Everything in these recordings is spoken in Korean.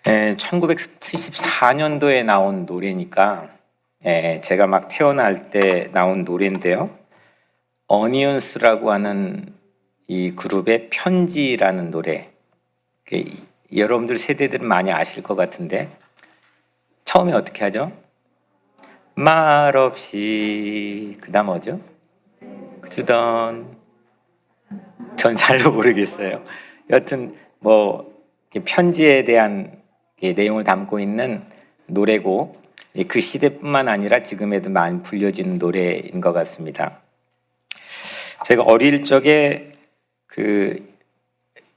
1974년도에 나온 노래니까 제가 막 태어날 때 나온 노래인데요. 어니언스라고 하는 이 그룹의 편지라는 노래. 여러분들 세대들은 많이 아실 것 같은데 처음에 어떻게 하죠? 말없이 그다음 뭐죠? 두던 전 잘 모르겠어요. 여튼 뭐 편지에 대한 내용을 담고 있는 노래고 그 시대뿐만 아니라 지금에도 많이 불려지는 노래인 것 같습니다. 제가 어릴 적에 그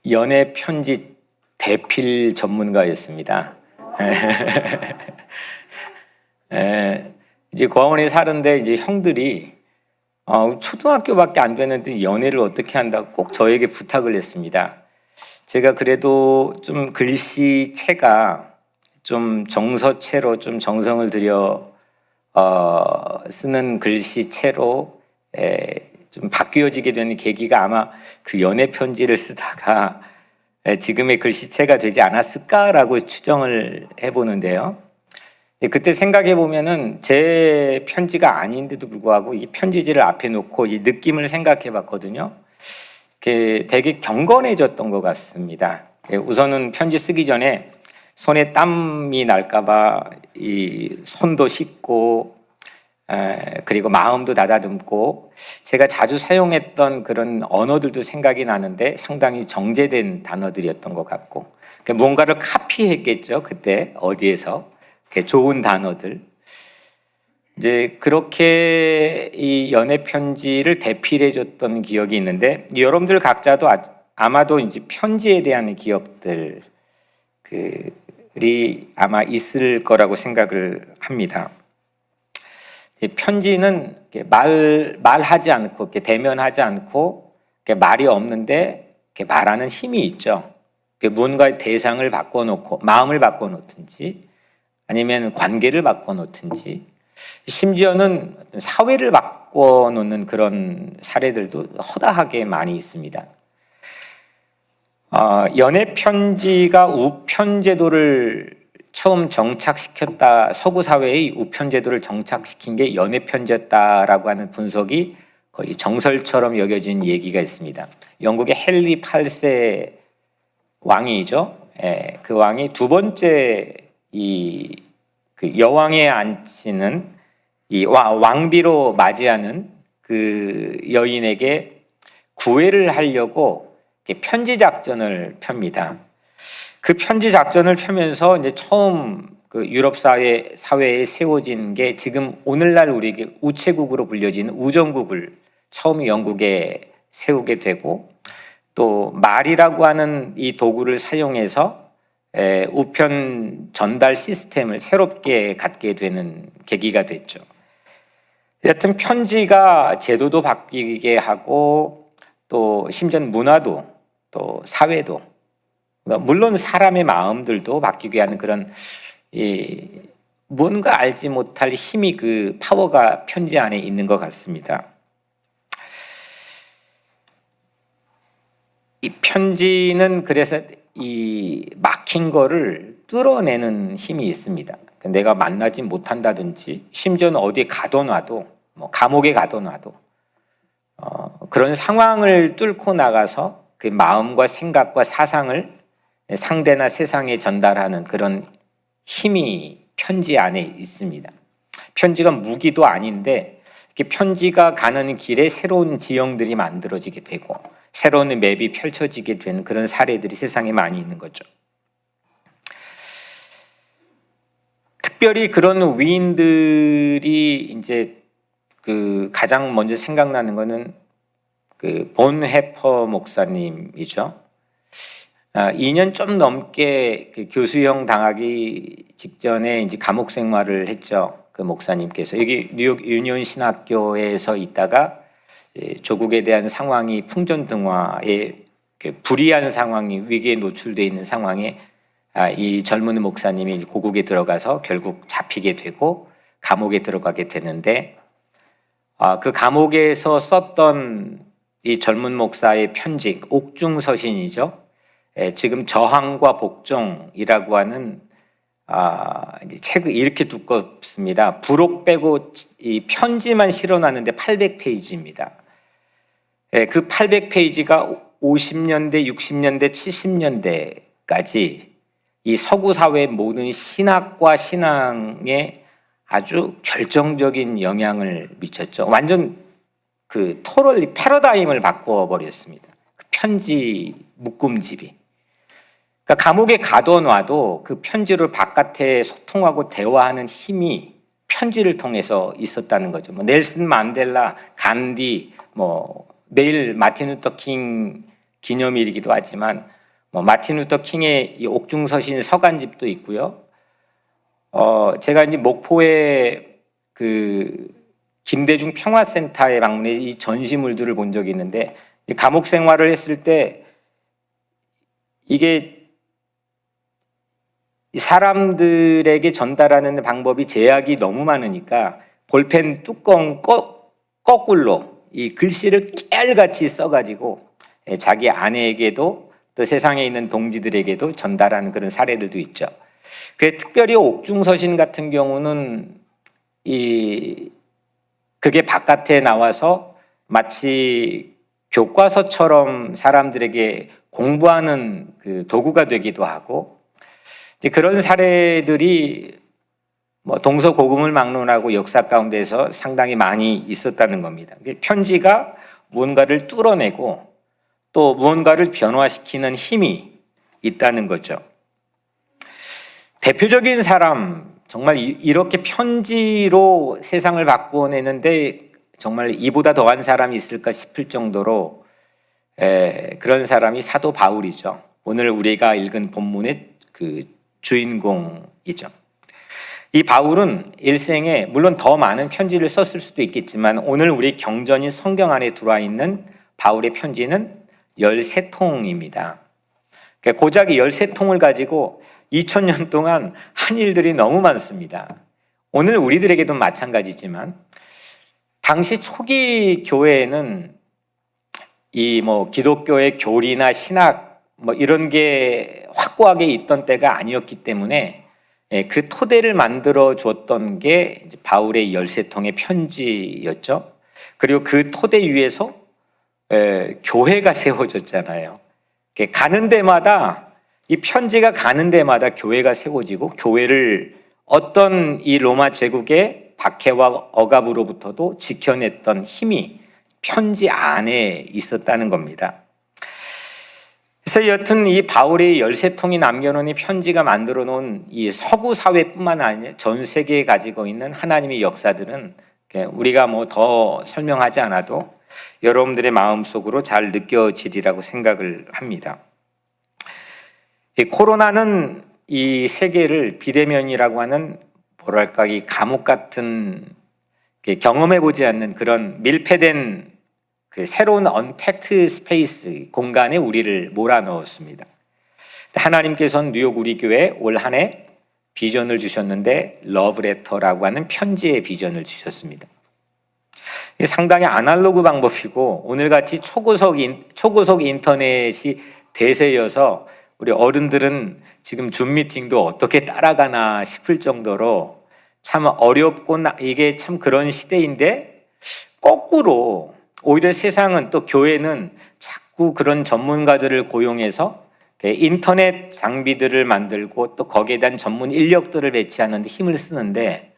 연애 편지 대필 전문가였습니다. 이제 고아원에 사는데 이제 형들이 초등학교밖에 안 됐는데 연애를 어떻게 한다고 꼭 저에게 부탁을 했습니다. 제가 그래도 좀 글씨체가 좀 정서체로 좀 정성을 들여 쓰는 글씨체로 좀 바뀌어지게 되는 계기가 아마 그 연애 편지를 쓰다가 지금의 글씨체가 되지 않았을까라고 추정을 해보는데요. 그때 생각해 보면은 제 편지가 아닌데도 불구하고 이 편지지를 앞에 놓고 이 느낌을 생각해 봤거든요. 되게 경건해졌던 것 같습니다. 우선은 편지 쓰기 전에 손에 땀이 날까봐 이 손도 씻고 그리고 마음도 다다듬고 제가 자주 사용했던 그런 언어들도 생각이 나는데 상당히 정제된 단어들이었던 것 같고 뭔가를 카피했겠죠. 그때 어디에서 좋은 단어들. 이제 그렇게 이 연애 편지를 대필해 줬던 기억이 있는데 여러분들 각자도 아마도 이제 편지에 대한 기억들이 아마 있을 거라고 생각을 합니다. 편지는 말하지 않고 대면하지 않고 말이 없는데 말하는 힘이 있죠. 무언가의 대상을 바꿔놓고 마음을 바꿔놓든지 아니면 관계를 바꿔놓든지 심지어는 사회를 바꿔놓는 그런 사례들도 허다하게 많이 있습니다. 연애 편지가 우편 제도를 처음 정착시켰다, 서구 사회의 우편 제도를 정착시킨 게 연애 편지였다라고 하는 분석이 거의 정설처럼 여겨진 얘기가 있습니다. 영국의 헨리 8세 왕이죠. 그 왕이 두 번째 그 여왕에 앉히는 이 왕비로 맞이하는 그 여인에게 구애를 하려고 편지 작전을 펴니다. 그 편지 작전을 펴면서 이제 처음 그 유럽 사회에 세워진 게 지금 오늘날 우리에게 우체국으로 불려지는 우정국을 처음 영국에 세우게 되고 또 말이라고 하는 이 도구를 사용해서 우편 전달 시스템을 새롭게 갖게 되는 계기가 됐죠. 여튼 편지가 제도도 바뀌게 하고 또 심지어 문화도 또 사회도 물론 사람의 마음들도 바뀌게 하는 그런 뭔가 알지 못할 힘이 그 파워가 편지 안에 있는 것 같습니다. 이 편지는 그래서 이 막힌 거를 뚫어내는 힘이 있습니다. 내가 만나지 못한다든지 심지어는 어디에 가둬놔도 뭐 감옥에 가둬놔도 그런 상황을 뚫고 나가서 그 마음과 생각과 사상을 상대나 세상에 전달하는 그런 힘이 편지 안에 있습니다. 편지가 무기도 아닌데 편지가 가는 길에 새로운 지형들이 만들어지게 되고 새로운 맵이 펼쳐지게 되는 그런 사례들이 세상에 많이 있는 거죠. 특별히 그런 위인들이 이제 그 가장 먼저 생각나는 거는 그 본헤퍼 목사님이죠. 2년 좀 넘게 그 교수형 당하기 직전에 이제 감옥 생활을 했죠. 그 목사님께서 여기 뉴욕 유니온 신학교에서 있다가 조국에 대한 상황이 풍전등화에 불이한 상황이 위기에 노출되어 있는 상황에 이 젊은 목사님이 고국에 들어가서 결국 잡히게 되고 감옥에 들어가게 되는데 그 감옥에서 썼던 이 젊은 목사의 편지 옥중서신이죠. 지금 저항과 복종이라고 하는 이제 책을 이렇게 두껍습니다. 부록 빼고 이 편지만 실어놨는데 800페이지입니다. 그 800페이지가 50년대, 60년대, 70년대까지 이 서구 사회의 모든 신학과 신앙에 아주 결정적인 영향을 미쳤죠. 완전 그 토럴리 패러다임을 바꿔 버렸습니다. 그 편지 묶음집이. 그러니까 감옥에 가둬놔도 그 편지를 바깥에 소통하고 대화하는 힘이 편지를 통해서 있었다는 거죠. 뭐 넬슨 만델라, 간디, 뭐 내일 마틴 루터 킹 기념일이기도 하지만 뭐 마틴 루터 킹의 이 옥중서신 서간집도 있고요. 제가 이제 목포에 그 김대중 평화센터에 방문해 이 전시물들을 본 적이 있는데 감옥 생활을 했을 때 이게 사람들에게 전달하는 방법이 제약이 너무 많으니까 볼펜 뚜껑 거꾸로 이 글씨를 깨알같이 써가지고 자기 아내에게도 또 세상에 있는 동지들에게도 전달하는 그런 사례들도 있죠. 특별히 옥중서신 같은 경우는 그게 바깥에 나와서 마치 교과서처럼 사람들에게 공부하는 그 도구가 되기도 하고 이제 그런 사례들이 뭐 동서고금을 막론하고 역사 가운데서 상당히 많이 있었다는 겁니다. 편지가 무언가를 뚫어내고 또 무언가를 변화시키는 힘이 있다는 거죠. 대표적인 사람, 정말 이렇게 편지로 세상을 바꾸어내는데 정말 이보다 더한 사람이 있을까 싶을 정도로 그런 사람이 사도 바울이죠. 오늘 우리가 읽은 본문의 그 주인공이죠. 이 바울은 일생에 물론 더 많은 편지를 썼을 수도 있겠지만 오늘 우리 경전인 성경 안에 들어와 있는 바울의 편지는 13통입니다. 고작 13통을 가지고 2000년 동안 한 일들이 너무 많습니다. 오늘 우리들에게도 마찬가지지만 당시 초기 교회에는 이 뭐 기독교의 교리나 신학 뭐 이런 게 확고하게 있던 때가 아니었기 때문에 그 토대를 만들어 주었던 게 이제 바울의 13통의 편지였죠. 그리고 그 토대 위에서 교회가 세워졌잖아요. 가는 데마다 이 편지가 가는 데마다 교회가 세워지고 교회를 어떤 이 로마 제국의 박해와 억압으로부터도 지켜냈던 힘이 편지 안에 있었다는 겁니다. 그래서 여튼 이 바울의 13통이 남겨놓은 이 편지가 만들어 놓은 이 서구 사회뿐만 아니라 전 세계에 가지고 있는 하나님의 역사들은 우리가 뭐 더 설명하지 않아도 여러분들의 마음속으로 잘 느껴지리라고 생각을 합니다. 이 코로나는 이 세계를 비대면이라고 하는 뭐랄까 이 감옥 같은 경험해보지 않는 그런 밀폐된 그 새로운 언택트 스페이스 공간에 우리를 몰아넣었습니다. 하나님께서는 뉴욕 우리 교회 올 한 해 비전을 주셨는데 러브레터라고 하는 편지의 비전을 주셨습니다. 이게 상당히 아날로그 방법이고 오늘같이 초고속 인터넷이 대세여서 우리 어른들은 지금 줌 미팅도 어떻게 따라가나 싶을 정도로 참 어렵고 이게 참 그런 시대인데 거꾸로 오히려 세상은 또 교회는 자꾸 그런 전문가들을 고용해서 인터넷 장비들을 만들고 또 거기에 대한 전문 인력들을 배치하는 데 힘을 쓰는데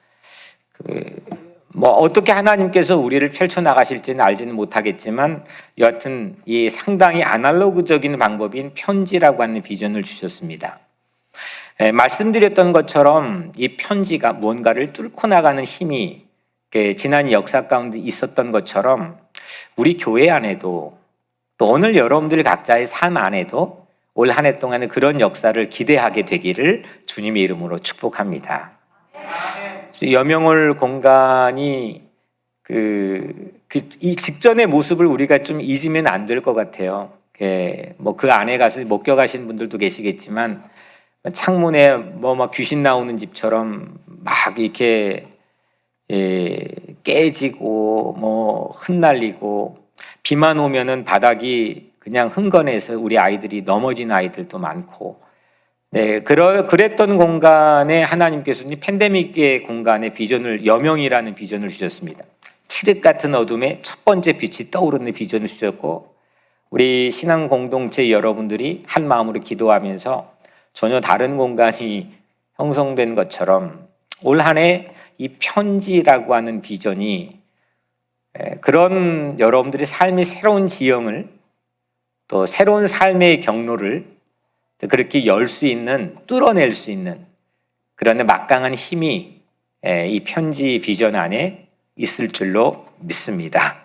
뭐 어떻게 하나님께서 우리를 펼쳐나가실지는 알지는 못하겠지만 여하튼 이 상당히 아날로그적인 방법인 편지라고 하는 비전을 주셨습니다. 말씀드렸던 것처럼 이 편지가 무언가를 뚫고 나가는 힘이 지난 역사 가운데 있었던 것처럼 우리 교회 안에도 또 오늘 여러분들 각자의 삶 안에도 올 한 해 동안은 그런 역사를 기대하게 되기를 주님의 이름으로 축복합니다. 여명월 공간이 이 직전의 모습을 우리가 좀 잊으면 안 될 것 같아요. 뭐 그 안에 가서 목격하신 분들도 계시겠지만 창문에 뭐 막 귀신 나오는 집처럼 막 이렇게 깨지고 뭐 흩날리고 비만 오면은 바닥이 그냥 흥건해서 우리 아이들이 넘어진 아이들도 많고, 네, 그랬던 공간에 하나님께서는 팬데믹의 공간에 비전을, 여명이라는 비전을 주셨습니다. 칠흑 같은 어둠에 첫 번째 빛이 떠오르는 비전을 주셨고, 우리 신앙 공동체 여러분들이 한 마음으로 기도하면서 전혀 다른 공간이 형성된 것처럼 올 한 해 이 편지라고 하는 비전이 그런 여러분들의 삶의 새로운 지형을, 또 새로운 삶의 경로를 그렇게 열 수 있는, 뚫어낼 수 있는 그런 막강한 힘이 이 편지 비전 안에 있을 줄로 믿습니다.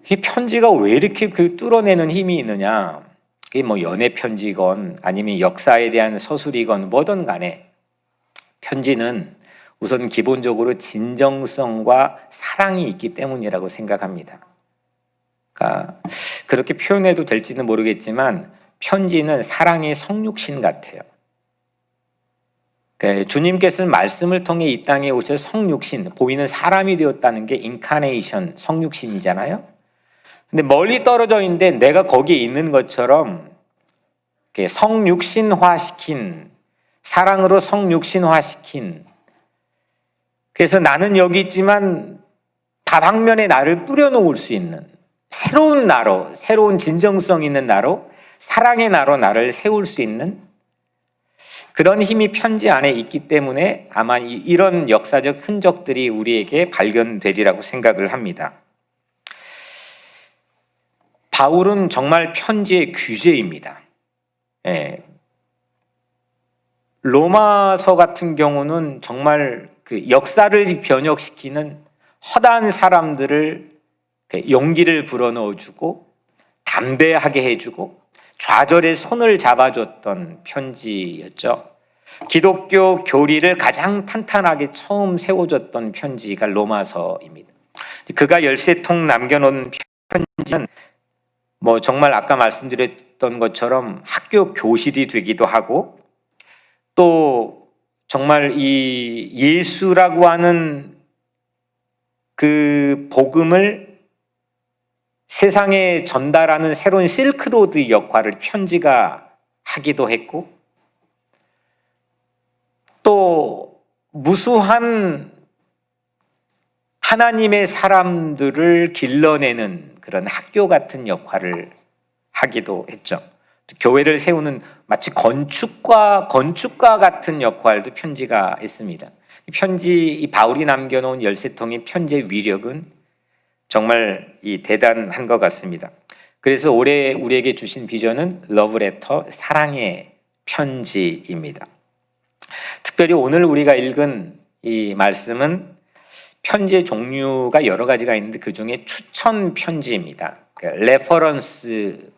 이 편지가 왜 이렇게 뚫어내는 힘이 있느냐? 그게 뭐 연애 편지건 아니면 역사에 대한 서술이건 뭐든 간에 편지는 우선 기본적으로 진정성과 사랑이 있기 때문이라고 생각합니다. 그러니까 그렇게 표현해도 될지는 모르겠지만 편지는 사랑의 성육신 같아요. 그러니까 주님께서는 말씀을 통해 이 땅에 오셔서 성육신, 보이는 사람이 되었다는 게 인카네이션, 성육신이잖아요. 근데 멀리 떨어져 있는데 내가 거기에 있는 것처럼 성육신화시킨, 사랑으로 성육신화시킨, 그래서 나는 여기 있지만 다방면에 나를 뿌려놓을 수 있는 새로운 나로, 새로운 진정성 있는 나로, 사랑의 나로 나를 세울 수 있는 그런 힘이 편지 안에 있기 때문에 아마 이런 역사적 흔적들이 우리에게 발견되리라고 생각을 합니다. 바울은 정말 편지의 귀재입니다. 로마서 같은 경우는 정말 그 역사를 변혁시키는 허다한 사람들을 용기를 불어넣어주고 담대하게 해주고 좌절의 손을 잡아줬던 편지였죠. 기독교 교리를 가장 탄탄하게 처음 세워줬던 편지가 로마서입니다. 그가 13통 남겨놓은 편지는 뭐 정말 아까 말씀드렸던 것처럼 학교 교실이 되기도 하고, 또 정말 이 예수라고 하는 그 복음을 세상에 전달하는 새로운 실크로드 역할을 편지가 하기도 했고, 또 무수한 하나님의 사람들을 길러내는 그런 학교 같은 역할을 하기도 했죠. 교회를 세우는 마치 건축가 같은 역할도 편지가 있습니다. 이 바울이 남겨놓은 13통의 편지의 위력은 정말 대단한 것 같습니다. 그래서 올해 우리에게 주신 비전은 러브레터, 사랑의 편지입니다. 특별히 오늘 우리가 읽은 이 말씀은 편지의 종류가 여러 가지가 있는데 그 중에 추천 편지입니다. 레퍼런스입니다.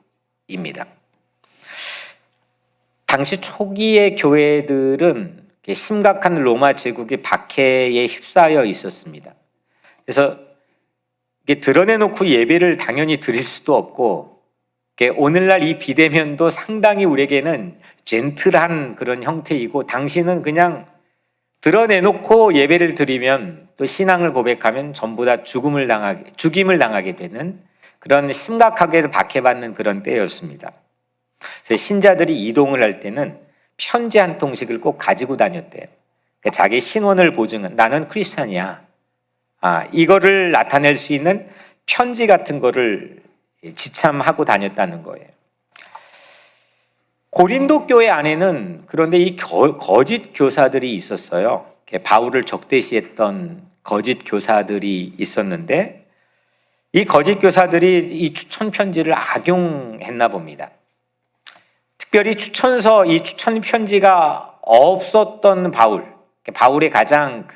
당시 초기의 교회들은 심각한 로마 제국의 박해에 휩싸여 있었습니다. 그래서 드러내놓고 예배를 당연히 드릴 수도 없고, 오늘날 이 비대면도 상당히 우리에게는 젠틀한 그런 형태이고, 당시는 그냥 드러내놓고 예배를 드리면, 또 신앙을 고백하면 전부 다 죽임을 당하게 되는 그런 심각하게 박해받는 그런 때였습니다. 그래서 신자들이 이동을 할 때는 편지 한 통씩을 꼭 가지고 다녔대요. 그러니까 자기 신원을 보증은, 나는 크리스찬이야, 이거를 나타낼 수 있는 편지 같은 거를 지참하고 다녔다는 거예요. 고린도 교회 안에는 그런데 이 거짓 교사들이 있었어요. 바울을 적대시했던 거짓 교사들이 있었는데, 이 거짓 교사들이 이 추천 편지를 악용했나 봅니다. 특별히 이 추천 편지가 없었던 바울의 가장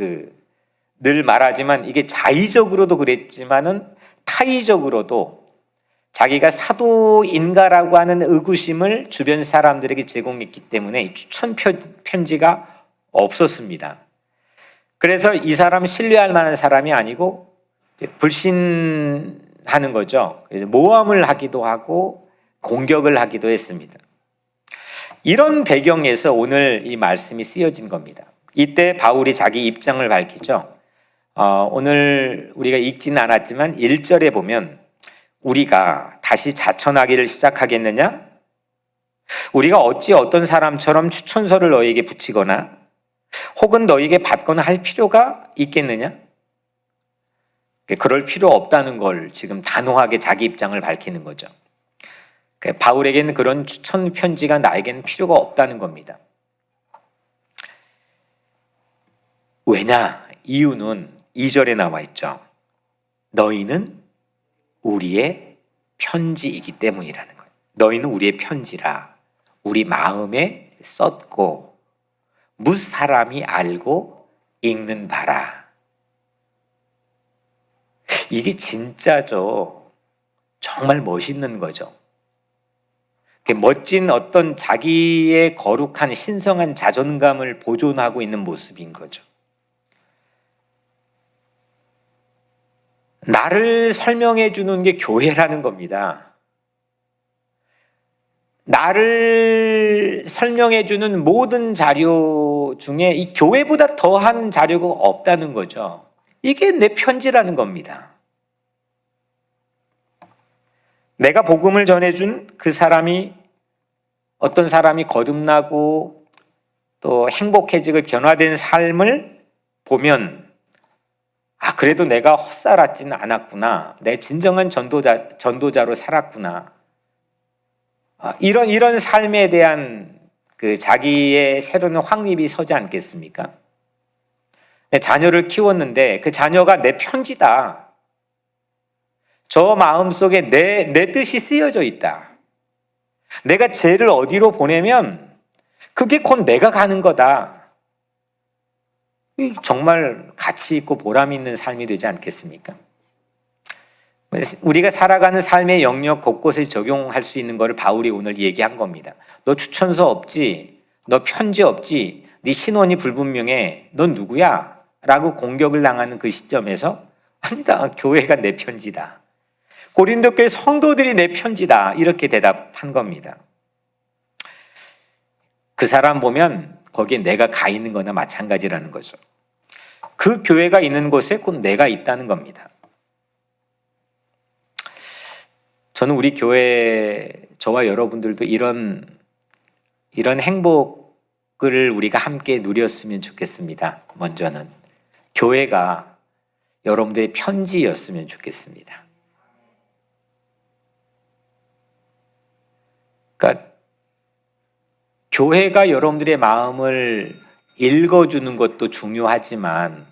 늘 말하지만 이게 자의적으로도 그랬지만은 타의적으로도 자기가 사도인가라고 하는 의구심을 주변 사람들에게 제공했기 때문에 이 추천 편지가 없었습니다. 그래서 이 사람 신뢰할 만한 사람이 아니고 불신하는 거죠. 그래서 모함을 하기도 하고 공격을 하기도 했습니다. 이런 배경에서 오늘 이 말씀이 쓰여진 겁니다. 이때 바울이 자기 입장을 밝히죠. 오늘 우리가 읽지는 않았지만 1절에 보면 우리가 다시 자천하기를 시작하겠느냐? 우리가 어찌 어떤 사람처럼 추천서를 너에게 붙이거나 혹은 너에게 받거나 할 필요가 있겠느냐? 그럴 필요 없다는 걸 지금 단호하게 자기 입장을 밝히는 거죠. 바울에게는 그런 추천 편지가 나에게는 필요가 없다는 겁니다. 왜냐? 이유는 2절에 나와 있죠. 너희는 우리의 편지이기 때문이라는 거예요. 너희는 우리의 편지라 우리 마음에 썼고 무사람이 알고 읽는 바라. 이게 진짜죠. 정말 멋있는 거죠. 멋진 어떤 자기의 거룩한 신성한 자존감을 보존하고 있는 모습인 거죠. 나를 설명해 주는 게 교회라는 겁니다. 나를 설명해 주는 모든 자료 중에 이 교회보다 더한 자료가 없다는 거죠. 이게 내 편지라는 겁니다. 내가 복음을 전해준 그 사람이 어떤 사람이 거듭나고 또 행복해지고 변화된 삶을 보면 그래도 내가 헛살았지는 않았구나. 내 진정한 전도자로 살았구나. 이런 삶에 대한 그 자기의 새로운 확립이 서지 않겠습니까? 내 자녀를 키웠는데 그 자녀가 내 편지다. 저 마음속에 내 뜻이 쓰여져 있다. 내가 쟤를 어디로 보내면 그게 곧 내가 가는 거다. 정말 가치 있고 보람 있는 삶이 되지 않겠습니까? 우리가 살아가는 삶의 영역 곳곳에 적용할 수 있는 것을 바울이 오늘 얘기한 겁니다. 너 추천서 없지? 너 편지 없지? 네 신원이 불분명해. 넌 누구야? 라고 공격을 당하는 그 시점에서 아니다. 교회가 내 편지다. 고린도 교회 성도들이 내 편지다. 이렇게 대답한 겁니다. 그 사람 보면 거기에 내가 가 있는 거나 마찬가지라는 거죠. 그 교회가 있는 곳에 곧 내가 있다는 겁니다. 저는 우리 교회, 저와 여러분들도 이런 행복을 우리가 함께 누렸으면 좋겠습니다. 먼저는 교회가 여러분들의 편지였으면 좋겠습니다. 그러니까 교회가 여러분들의 마음을 읽어주는 것도 중요하지만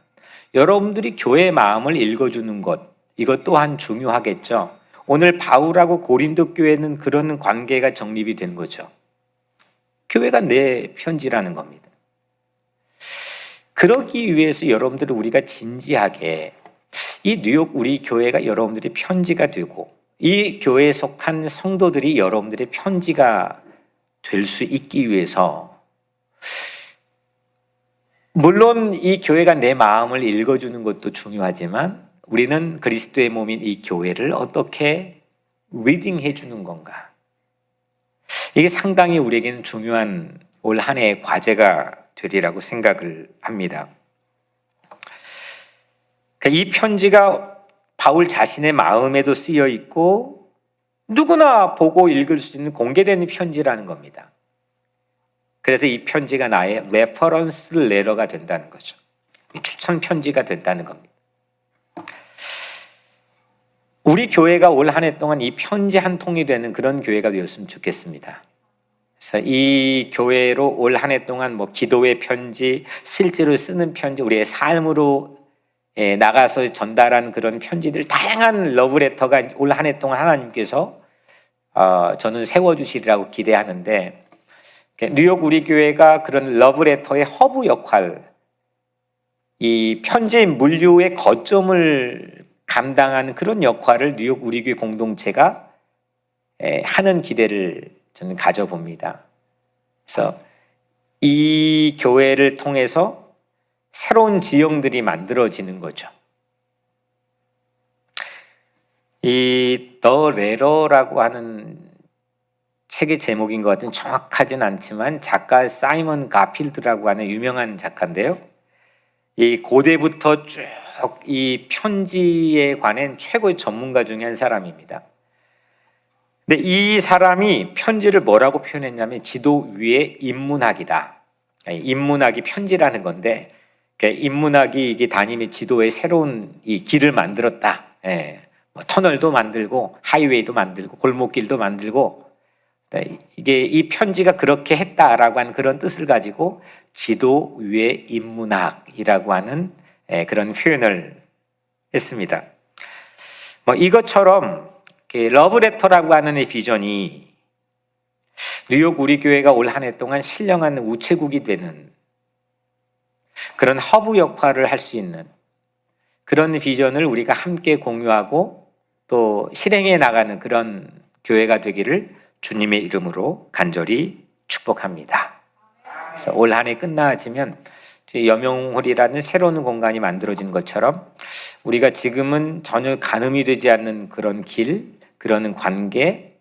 여러분들이 교회의 마음을 읽어주는 것, 이것 또한 중요하겠죠. 오늘 바울하고 고린도 교회는 그런 관계가 정립이 된 거죠. 교회가 내 편지라는 겁니다. 그러기 위해서 여러분들은 우리가 진지하게 이 뉴욕 우리 교회가 여러분들의 편지가 되고 이 교회에 속한 성도들이 여러분들의 편지가 될 수 있기 위해서 물론 이 교회가 내 마음을 읽어주는 것도 중요하지만 우리는 그리스도의 몸인 이 교회를 어떻게 리딩해 주는 건가? 이게 상당히 우리에게는 중요한 올 한 해의 과제가 되리라고 생각을 합니다. 이 편지가 바울 자신의 마음에도 쓰여 있고 누구나 보고 읽을 수 있는 공개되는 편지라는 겁니다. 그래서 이 편지가 나의 레퍼런스 레터가 된다는 거죠. 추천 편지가 된다는 겁니다. 우리 교회가 올 한 해 동안 이 편지 한 통이 되는 그런 교회가 되었으면 좋겠습니다. 그래서 이 교회로 올 한 해 동안 기도의 편지, 실제로 쓰는 편지, 우리의 삶으로 나가서 전달한 그런 편지들, 다양한 러브레터가 올 한 해 동안 하나님께서 저는 세워주시리라고 기대하는데 뉴욕 우리 교회가 그런 러브레터의 허브 역할, 이 편지 물류의 거점을 감당하는 그런 역할을 뉴욕 우리 교회 공동체가 하는 기대를 저는 가져봅니다. 그래서 이 교회를 통해서 새로운 지형들이 만들어지는 거죠. 이 더 레러라고 하는 책의 제목인 것 같은 정확하진 않지만 작가 사이먼 가필드라고 하는 유명한 작가인데요. 이 고대부터 쭉 이 편지에 관한 최고의 전문가 중에 한 사람입니다. 근데 이 사람이 편지를 뭐라고 표현했냐면 지도 위에 인문학이다. 인문학이 편지라는 건데, 인문학이 이게 단임의 지도에 새로운 이 길을 만들었다. 뭐 터널도 만들고 하이웨이도 만들고 골목길도 만들고, 이게 이 편지가 그렇게 했다라고 하는 그런 뜻을 가지고 지도 위에 인문학이라고 하는 그런 표현을 했습니다. 뭐 이것처럼 러브레터라고 하는 이 비전이 뉴욕 우리 교회가 올 한 해 동안 신령한 우체국이 되는 그런 허브 역할을 할 수 있는 그런 비전을 우리가 함께 공유하고 또 실행해 나가는 그런 교회가 되기를 주님의 이름으로 간절히 축복합니다. 그래서 올 한 해 끝나지면 여명홀이라는 새로운 공간이 만들어진 것처럼 우리가 지금은 전혀 가늠이 되지 않는 그런 길, 그런 관계,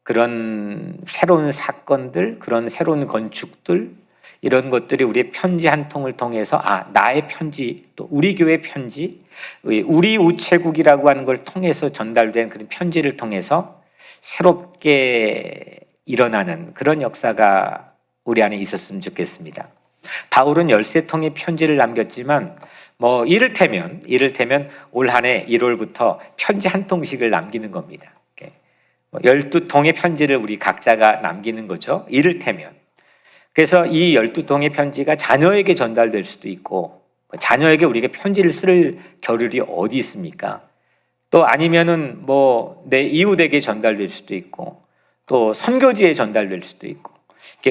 그런 새로운 사건들, 그런 새로운 건축들, 이런 것들이 우리의 편지 한 통을 통해서 나의 편지, 또 우리 교회 편지, 우리 우체국이라고 하는 걸 통해서 전달된 그런 편지를 통해서 새롭게 일어나는 그런 역사가 우리 안에 있었으면 좋겠습니다. 바울은 13통의 편지를 남겼지만 뭐 이를테면 올 한 해 1월부터 편지 한 통씩을 남기는 겁니다. 12통의 편지를 우리 각자가 남기는 거죠. 이를테면. 그래서 이 12통의 편지가 자녀에게 전달될 수도 있고, 자녀에게 우리가 편지를 쓸 겨를이 어디 있습니까? 또 아니면은 뭐 내 이웃에게 전달될 수도 있고, 또 선교지에 전달될 수도 있고,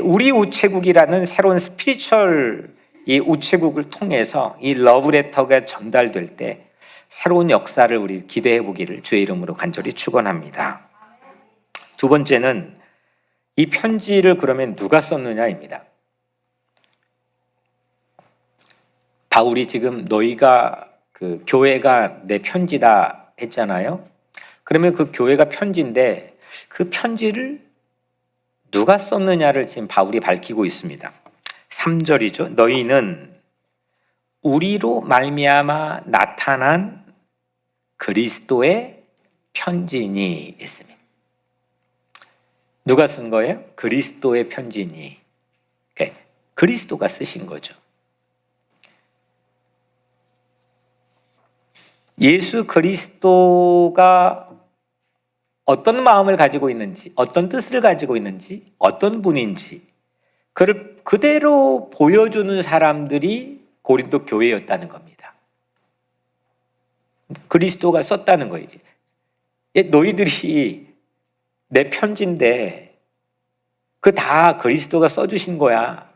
우리 우체국이라는 새로운 스피리추얼 이 우체국을 통해서 이 러브레터가 전달될 때 새로운 역사를 우리 기대해 보기를 주의 이름으로 간절히 축원합니다. 두 번째는 이 편지를 그러면 누가 썼느냐입니다. 바울이 지금 너희가 그 교회가 내 편지다 했잖아요. 그러면 그 교회가 편지인데 그 편지를 누가 썼느냐를 지금 바울이 밝히고 있습니다. 3절이죠. 너희는 우리로 말미암아 나타난 그리스도의 편지니 했습니다. 누가 쓴 거예요? 그리스도의 편지니. 그리스도가 쓰신 거죠. 예수 그리스도가 어떤 마음을 가지고 있는지, 어떤 뜻을 가지고 있는지, 어떤 분인지 그를 그대로 보여주는 사람들이 고린도 교회였다는 겁니다. 그리스도가 썼다는 거예요. 너희들이 내 편지인데 그 다 그리스도가 써주신 거야.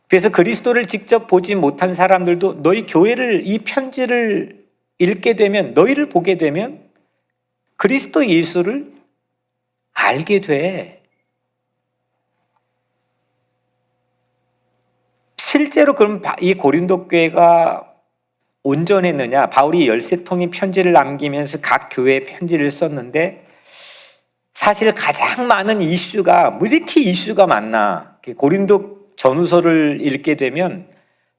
그래서 그리스도를 직접 보지 못한 사람들도 너희 교회를 이 편지를 읽게 되면, 너희를 보게 되면 그리스도 예수를 알게 돼. 실제로 그럼 이 고린도 교회가 온전했느냐? 바울이 13통의 편지를 남기면서 각 교회에 편지를 썼는데 사실 가장 많은 이슈가 뭐 이렇게 이슈가 많나? 고린도 전후서를 읽게 되면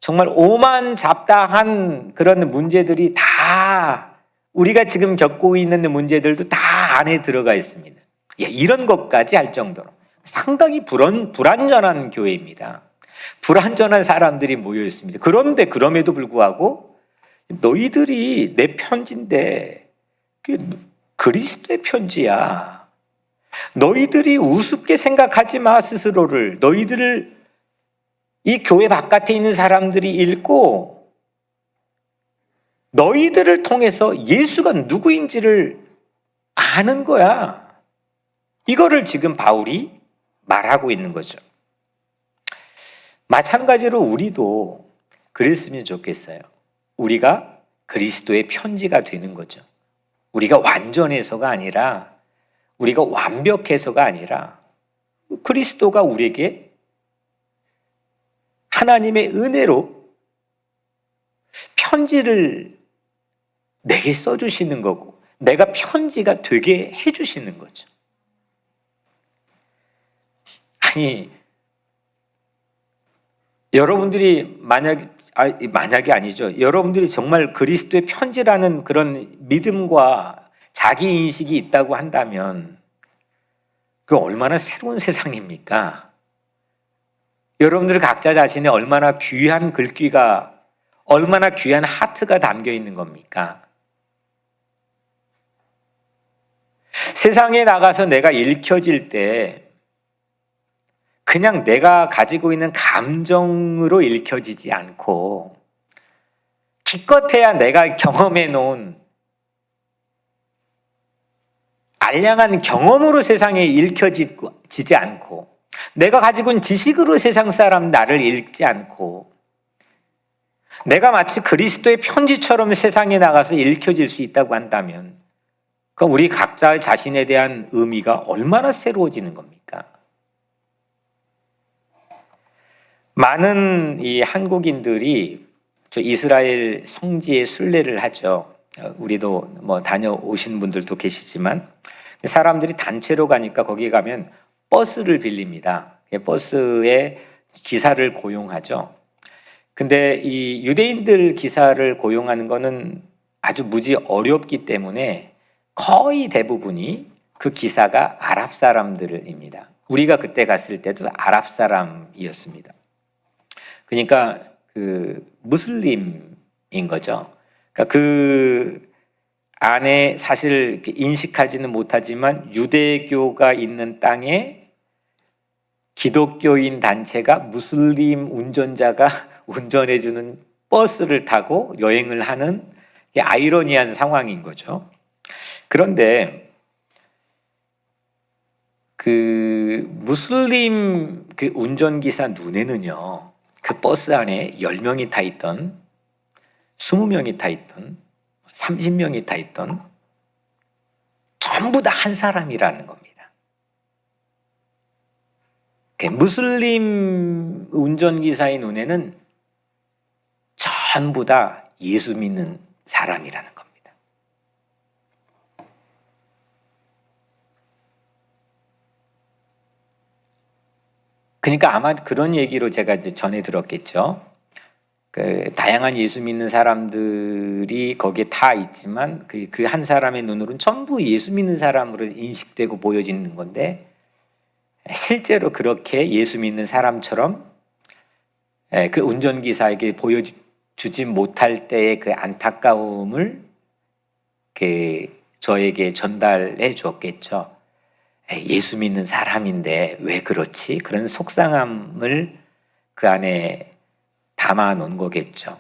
정말 오만잡다한 그런 문제들이 다 우리가 지금 겪고 있는 문제들도 다 안에 들어가 있습니다. 이런 것까지 할 정도로 상당히 불완전한 교회입니다. 불완전한 사람들이 모여 있습니다. 그런데 그럼에도 불구하고 너희들이 내 편지인데 그리스도의 편지야. 너희들이 우습게 생각하지 마 스스로를. 너희들을 이 교회 바깥에 있는 사람들이 읽고 너희들을 통해서 예수가 누구인지를 아는 거야. 이거를 지금 바울이 말하고 있는 거죠. 마찬가지로 우리도 그랬으면 좋겠어요. 우리가 그리스도의 편지가 되는 거죠. 우리가 완전해서가 아니라, 우리가 완벽해서가 아니라 그리스도가 우리에게 하나님의 은혜로 편지를 내게 써주시는 거고 내가 편지가 되게 해주시는 거죠. 아니, 여러분들이 만약이 아니죠. 여러분들이 정말 그리스도의 편지라는 그런 믿음과 자기 인식이 있다고 한다면 그 얼마나 새로운 세상입니까? 여러분들 각자 자신의 얼마나 귀한 글귀가, 얼마나 귀한 하트가 담겨 있는 겁니까? 세상에 나가서 내가 읽혀질 때 그냥 내가 가지고 있는 감정으로 읽혀지지 않고 기껏해야 내가 경험해 놓은 알량한 경험으로 세상에 읽혀지지 않고 내가 가지고 있는 지식으로 세상 사람 나를 읽지 않고 내가 마치 그리스도의 편지처럼 세상에 나가서 읽혀질 수 있다고 한다면 그럼 우리 각자 자신에 대한 의미가 얼마나 새로워지는 겁니까? 많은 이 한국인들이 저 이스라엘 성지에 순례를 하죠. 우리도 뭐 다녀오신 분들도 계시지만 사람들이 단체로 가니까 거기 가면 버스를 빌립니다. 버스에 기사를 고용하죠. 근데 이 유대인들 기사를 고용하는 거는 아주 무지 어렵기 때문에 거의 대부분이 그 기사가 아랍 사람들입니다. 우리가 그때 갔을 때도 아랍 사람이었습니다. 그러니까 그 무슬림인 거죠. 그러니까 그 안에 사실 인식하지는 못하지만 유대교가 있는 땅에 기독교인 단체가 무슬림 운전자가 운전해주는 버스를 타고 여행을 하는 아이러니한 상황인 거죠. 그런데 그 무슬림 그 운전기사 눈에는요, 그 버스 안에 10명이 타 있던, 20명이 타 있던, 30명이 타 있던 전부 다 한 사람이라는 겁니다. 무슬림 운전기사의 눈에는 전부 다 예수 믿는 사람이라는 겁니다. 그러니까 아마 그런 얘기로 제가 이제 전해 들었겠죠. 그 다양한 예수 믿는 사람들이 거기에 다 있지만 그 한 사람의 눈으로는 전부 예수 믿는 사람으로 인식되고 보여지는 건데 실제로 그렇게 예수 믿는 사람처럼 그 운전기사에게 보여주지 못할 때의 그 안타까움을 저에게 전달해 주었겠죠. 예수 믿는 사람인데 왜 그렇지? 그런 속상함을 그 안에 담아 놓은 거겠죠.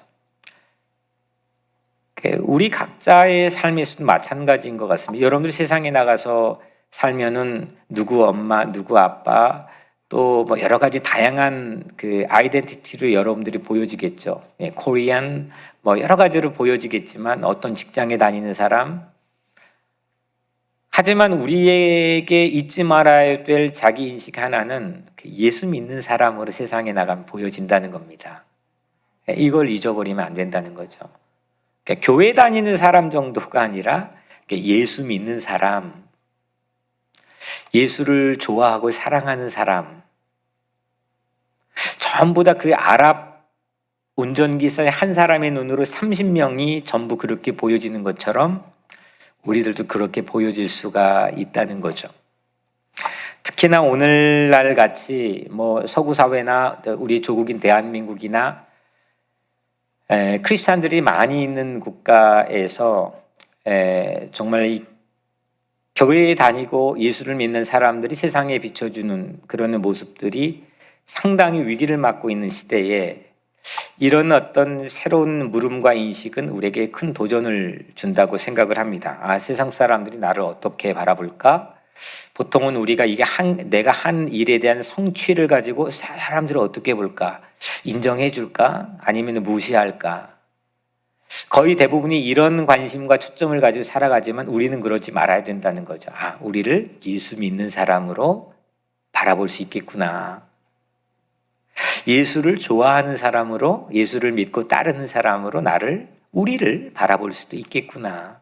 우리 각자의 삶에서도 마찬가지인 것 같습니다. 여러분들 세상에 나가서 살면은 누구 엄마, 누구 아빠, 또 뭐 여러 가지 다양한 그 아이덴티티로 여러분들이 보여지겠죠. 코리안 뭐 여러 가지로 보여지겠지만 어떤 직장에 다니는 사람. 하지만 우리에게 잊지 말아야 될 자기 인식 하나는 예수 믿는 사람으로 세상에 나가면 보여진다는 겁니다. 이걸 잊어버리면 안 된다는 거죠. 그러니까 교회 다니는 사람 정도가 아니라 예수 믿는 사람, 예수를 좋아하고 사랑하는 사람, 전부 다 그 아랍 운전기사의 한 사람의 눈으로 30명이 전부 그렇게 보여지는 것처럼 우리들도 그렇게 보여질 수가 있다는 거죠. 특히나 오늘날 같이 뭐 서구 사회나 우리 조국인 대한민국이나 크리스찬들이 많이 있는 국가에서 정말 이 교회에 다니고 예수를 믿는 사람들이 세상에 비춰주는 그런 모습들이 상당히 위기를 맞고 있는 시대에 이런 어떤 새로운 물음과 인식은 우리에게 큰 도전을 준다고 생각을 합니다. 세상 사람들이 나를 어떻게 바라볼까? 보통은 우리가 내가 한 일에 대한 성취를 가지고 사람들을 어떻게 볼까? 인정해 줄까? 아니면 무시할까? 거의 대부분이 이런 관심과 초점을 가지고 살아가지만 우리는 그러지 말아야 된다는 거죠. 우리를 예수 믿는 사람으로 바라볼 수 있겠구나. 예수를 좋아하는 사람으로, 예수를 믿고 따르는 사람으로 우리를 바라볼 수도 있겠구나.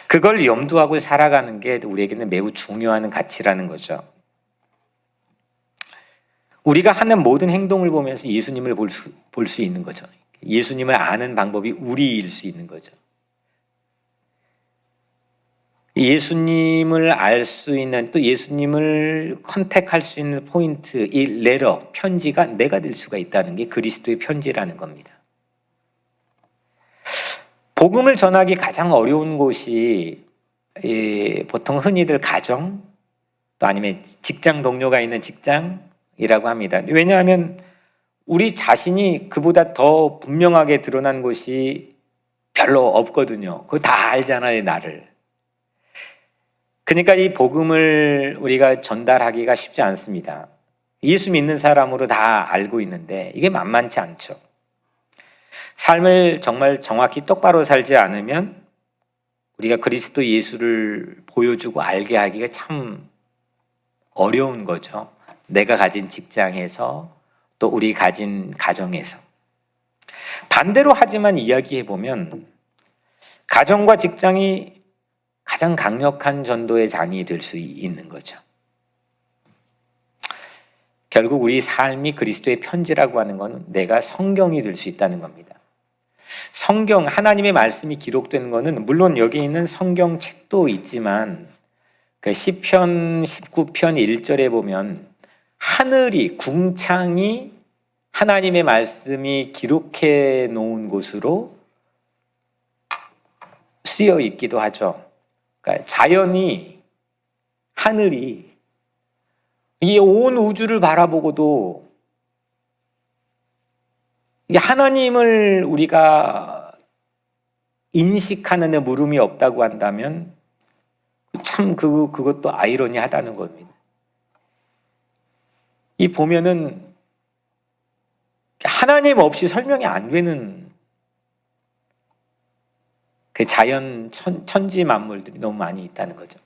그걸 염두하고 살아가는 게 우리에게는 매우 중요한 가치라는 거죠. 우리가 하는 모든 행동을 보면서 예수님을 볼 수 있는 거죠. 예수님을 아는 방법이 우리일 수 있는 거죠. 예수님을 알 수 있는, 또 예수님을 컨택할 수 있는 포인트, 이 레터, 편지가 내가 될 수가 있다는 게 그리스도의 편지라는 겁니다. 복음을 전하기 가장 어려운 곳이 보통 흔히들 가정, 또 아니면 직장 동료가 있는 직장이라고 합니다. 왜냐하면 우리 자신이 그보다 더 분명하게 드러난 곳이 별로 없거든요. 그거 다 알잖아요, 나를. 그러니까 이 복음을 우리가 전달하기가 쉽지 않습니다. 예수 믿는 사람으로 다 알고 있는데 이게 만만치 않죠. 삶을 정말 정확히 똑바로 살지 않으면 우리가 그리스도 예수를 보여주고 알게 하기가 참 어려운 거죠. 내가 가진 직장에서, 또 우리 가진 가정에서. 반대로 하지만 이야기해 보면 가정과 직장이 가장 강력한 전도의 장이 될 수 있는 거죠. 결국 우리 삶이 그리스도의 편지라고 하는 것은 내가 성경이 될 수 있다는 겁니다. 성경, 하나님의 말씀이 기록된 것은 물론 여기 있는 성경책도 있지만 그 시편 19편 1절에 보면 하늘이, 궁창이 하나님의 말씀이 기록해 놓은 곳으로 쓰여 있기도 하죠. 그러니까 자연이, 하늘이 이 온 우주를 바라보고도 하나님을 우리가 인식하는 데 물음이 없다고 한다면 참 그것도 아이러니하다는 겁니다. 이 보면은 하나님 없이 설명이 안 되는 그 자연 천지 만물들이 너무 많이 있다는 거죠.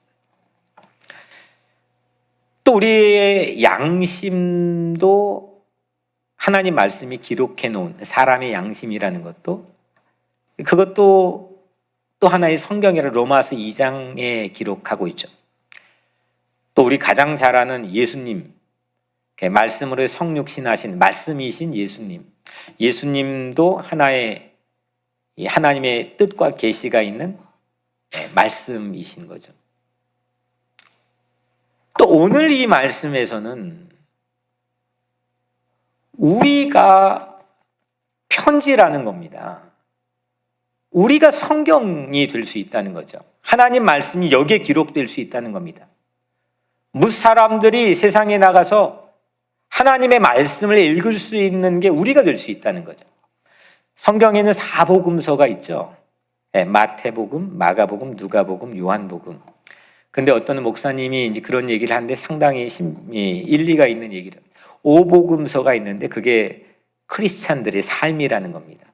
또 우리의 양심도 하나님 말씀이 기록해 놓은 사람의 양심이라는 것도 그것도 또 하나의 성경이라 로마서 2장에 기록하고 있죠. 또 우리 가장 잘 아는 예수님, 말씀으로 성육신하신 말씀이신 예수님, 예수님도 하나의 하나님의 뜻과 계시가 있는 말씀이신 거죠. 또 오늘 이 말씀에서는 우리가 편지라는 겁니다. 우리가 성경이 될 수 있다는 거죠. 하나님 말씀이 여기에 기록될 수 있다는 겁니다. 무사람들이 세상에 나가서 하나님의 말씀을 읽을 수 있는 게 우리가 될 수 있다는 거죠. 성경에는 4복음서가 있죠. 마태복음, 마가복음, 누가복음, 요한복음. 근데 어떤 목사님이 이제 그런 얘기를 하는데 상당히 일리가 있는 얘기를. 5복음서가 있는데 그게 크리스찬들의 삶이라는 겁니다.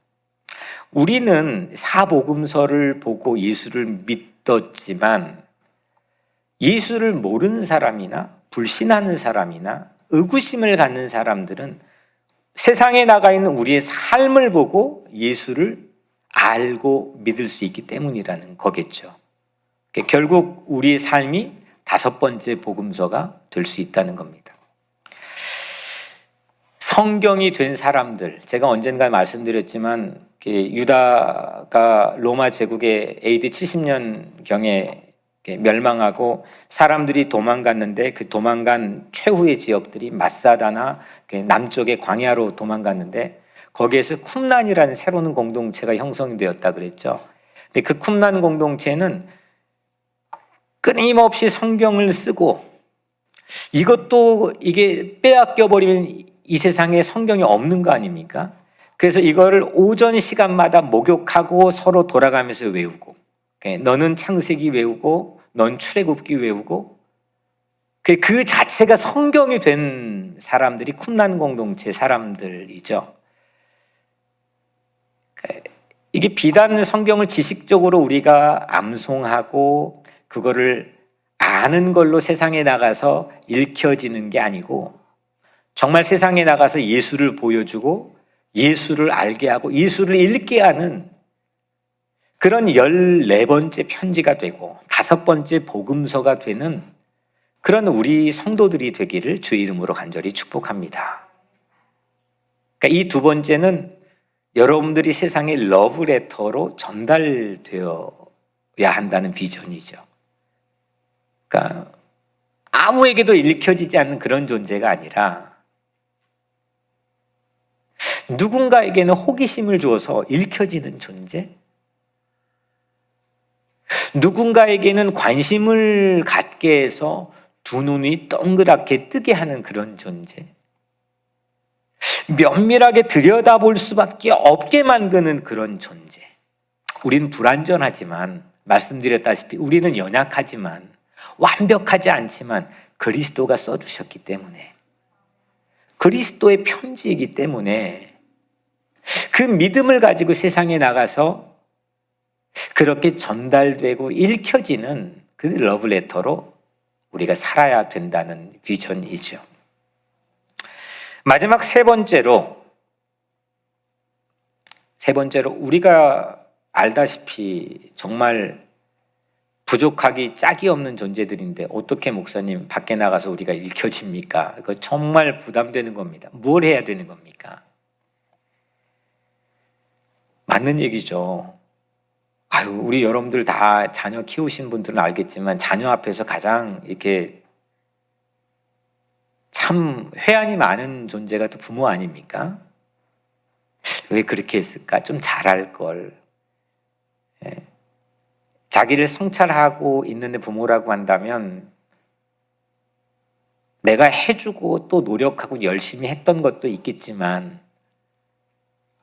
우리는 4복음서를 보고 예수를 믿었지만 예수를 모르는 사람이나 불신하는 사람이나 의구심을 갖는 사람들은 세상에 나가 있는 우리의 삶을 보고 예수를 알고 믿을 수 있기 때문이라는 거겠죠. 결국 우리의 삶이 5번째 복음서가 될 수 있다는 겁니다. 성경이 된 사람들, 제가 언젠가 말씀드렸지만 유다가 로마 제국의 AD 70년경에 멸망하고 사람들이 도망갔는데 그 도망간 최후의 지역들이 마사다나 남쪽의 광야로 도망갔는데 거기에서 쿰란이라는 새로운 공동체가 형성되었다 그랬죠. 근데 그 쿰란 공동체는 끊임없이 성경을 쓰고 이것도 이게 빼앗겨 버리면 이 세상에 성경이 없는 거 아닙니까? 그래서 이거를 오전 시간마다 목욕하고 서로 돌아가면서 외우고, 너는 창세기 외우고 넌 출애굽기 외우고, 그 자체가 성경이 된 사람들이 쿰란 공동체 사람들이죠. 이게 비단 성경을 지식적으로 우리가 암송하고 그거를 아는 걸로 세상에 나가서 읽혀지는 게 아니고 정말 세상에 나가서 예수를 보여주고 예수를 알게 하고 예수를 읽게 하는 그런 14번째 편지가 되고 5번째 복음서가 되는 그런 우리 성도들이 되기를 주의 이름으로 간절히 축복합니다. 그러니까 이 2번째는 여러분들이 세상의 러브레터로 전달되어야 한다는 비전이죠. 그러니까 아무에게도 읽혀지지 않는 그런 존재가 아니라 누군가에게는 호기심을 주어서 읽혀지는 존재, 누군가에게는 관심을 갖게 해서 두 눈이 동그랗게 뜨게 하는 그런 존재, 면밀하게 들여다볼 수밖에 없게 만드는 그런 존재. 우리는 불완전하지만, 말씀드렸다시피 우리는 연약하지만, 완벽하지 않지만 그리스도가 써주셨기 때문에, 그리스도의 편지이기 때문에 그 믿음을 가지고 세상에 나가서 그렇게 전달되고 읽혀지는 그 러브레터로 우리가 살아야 된다는 비전이죠. 마지막 세 번째로 우리가 알다시피 정말 부족하기 짝이 없는 존재들인데 어떻게 목사님 밖에 나가서 우리가 읽혀집니까? 그거 정말 부담되는 겁니다. 뭘 해야 되는 겁니까? 맞는 얘기죠. 우리 여러분들 다 자녀 키우신 분들은 알겠지만 자녀 앞에서 가장 이렇게 참 회한이 많은 존재가 또 부모 아닙니까? 왜 그렇게 했을까? 좀 잘할 걸. 자기를 성찰하고 있는데 부모라고 한다면 내가 해주고 또 노력하고 열심히 했던 것도 있겠지만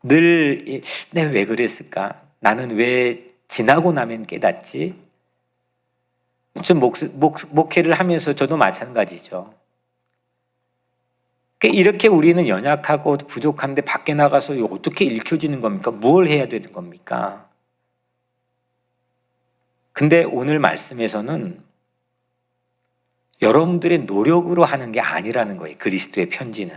늘 내가 왜 그랬을까? 나는 왜 지나고 나면 깨닫지? 좀 목회를 하면서 저도 마찬가지죠. 이렇게 우리는 연약하고 부족한데 밖에 나가서 어떻게 읽혀지는 겁니까? 뭘 해야 되는 겁니까? 근데 오늘 말씀에서는 여러분들의 노력으로 하는 게 아니라는 거예요. 그리스도의 편지는.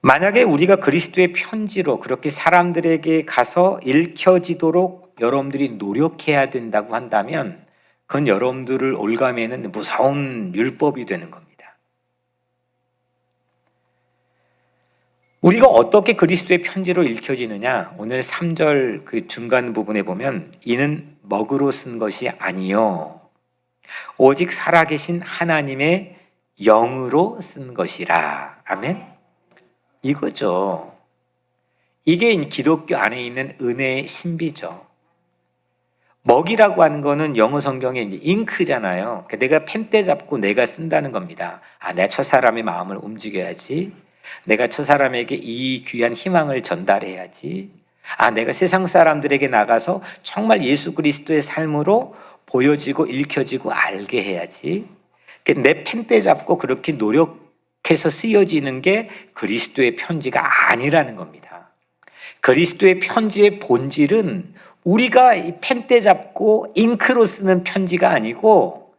만약에 우리가 그리스도의 편지로 그렇게 사람들에게 가서 읽혀지도록 여러분들이 노력해야 된다고 한다면 그건 여러분들을 올가매는 무서운 율법이 되는 겁니다. 우리가 어떻게 그리스도의 편지로 읽혀지느냐? 오늘 3절 그 중간 부분에 보면 이는 먹으로 쓴 것이 아니요 오직 살아계신 하나님의 영으로 쓴 것이라. 아멘? 이거죠. 이게 기독교 안에 있는 은혜의 신비죠. 먹이라고 하는 거는 영어 성경에 이제 잉크잖아요. 내가 펜대 잡고 내가 쓴다는 겁니다. 내가 저 사람의 마음을 움직여야지. 내가 저 사람에게 이 귀한 희망을 전달해야지. 내가 세상 사람들에게 나가서 정말 예수 그리스도의 삶으로 보여지고 읽혀지고 알게 해야지. 내 펜대 잡고 그렇게 노력해서 쓰여지는 게 그리스도의 편지가 아니라는 겁니다. 그리스도의 편지의 본질은 우리가 이 펜대 잡고 잉크로 쓰는 편지가 아니고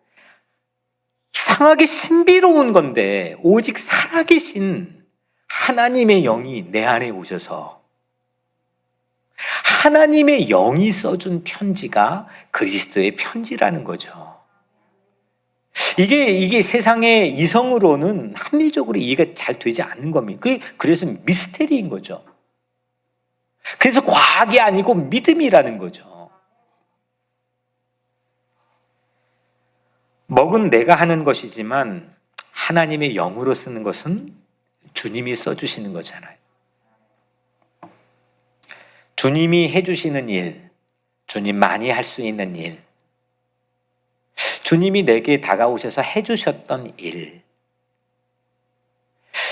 이상하게 신비로운 건데 오직 살아계신 하나님의 영이 내 안에 오셔서 하나님의 영이 써준 편지가 그리스도의 편지라는 거죠. 이게 세상의 이성으로는 합리적으로 이해가 잘 되지 않는 겁니다. 그래서 미스테리인 거죠. 그래서 과학이 아니고 믿음이라는 거죠. 먹은 내가 하는 것이지만 하나님의 영으로 쓰는 것은 주님이 써주시는 거잖아요. 주님이 해주시는 일, 주님만이 할 수 있는 일, 주님이 내게 다가오셔서 해주셨던 일,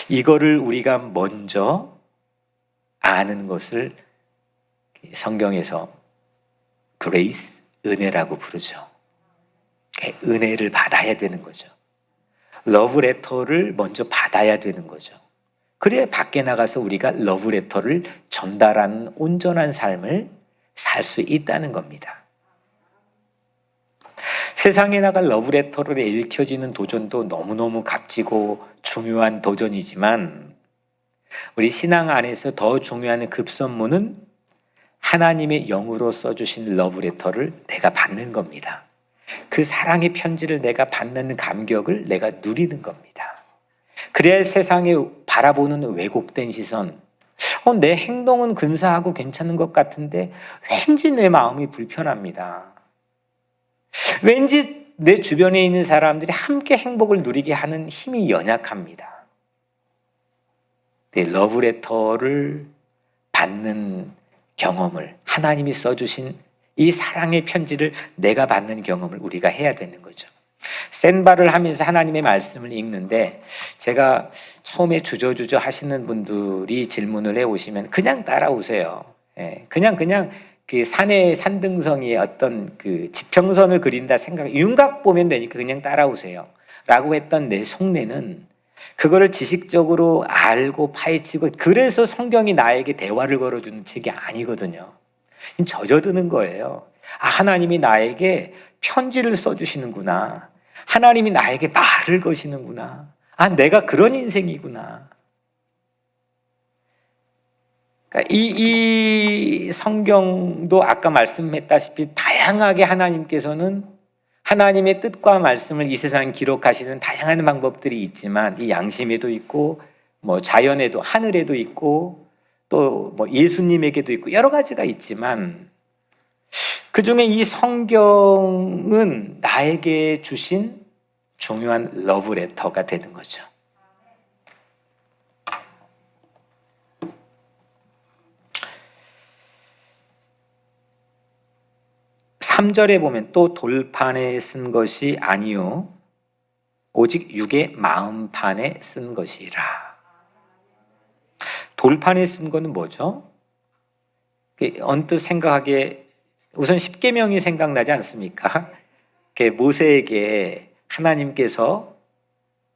이거를 우리가 먼저 아는 것을 성경에서 그레이스, 은혜라고 부르죠. 은혜를 받아야 되는 거죠. 러브레터를 먼저 받아야 되는 거죠. 그래야 밖에 나가서 우리가 러브레터를 전달하는 온전한 삶을 살 수 있다는 겁니다. 세상에 나가 러브레터를 읽혀지는 도전도 너무너무 값지고 중요한 도전이지만 우리 신앙 안에서 더 중요한 급선무는 하나님의 영으로 써주신 러브레터를 내가 받는 겁니다. 그 사랑의 편지를 내가 받는 감격을 내가 누리는 겁니다. 그래야 세상에 바라보는 왜곡된 시선, 내 행동은 근사하고 괜찮은 것 같은데 왠지 내 마음이 불편합니다. 왠지 내 주변에 있는 사람들이 함께 행복을 누리게 하는 힘이 연약합니다. 내 러브레터를 받는 경험을, 하나님이 써주신 이 사랑의 편지를 내가 받는 경험을 우리가 해야 되는 거죠. 센바를 하면서 하나님의 말씀을 읽는데, 제가 처음에 주저주저 하시는 분들이 질문을 해오시면 그냥 따라오세요. 그냥 그 산의 산등성이의 어떤 그 지평선을 그린다 생각, 윤곽 보면 되니까 그냥 따라오세요 라고 했던 내 속내는 그거를 지식적으로 알고 파헤치고, 그래서 성경이 나에게 대화를 걸어주는 책이 아니거든요. 젖어드는 거예요. 하나님이 나에게 편지를 써주시는구나. 하나님이 나에게 말을 거시는구나. 내가 그런 인생이구나. 그러니까 이 성경도 아까 말씀했다시피 다양하게 하나님께서는 하나님의 뜻과 말씀을 이 세상에 기록하시는 다양한 방법들이 있지만, 이 양심에도 있고 자연에도, 하늘에도 있고 또 예수님에게도 있고 여러 가지가 있지만, 그 중에 이 성경은 나에게 주신 중요한 러브레터가 되는 거죠. (3절에) 보면 또 돌판에 쓴 것이 아니요 오직 육의 마음판에 쓴 것이라. 돌판에 쓴 거는 뭐죠? 언뜻 생각하기에 우선 십계명이 생각나지 않습니까? 모세에게 하나님께서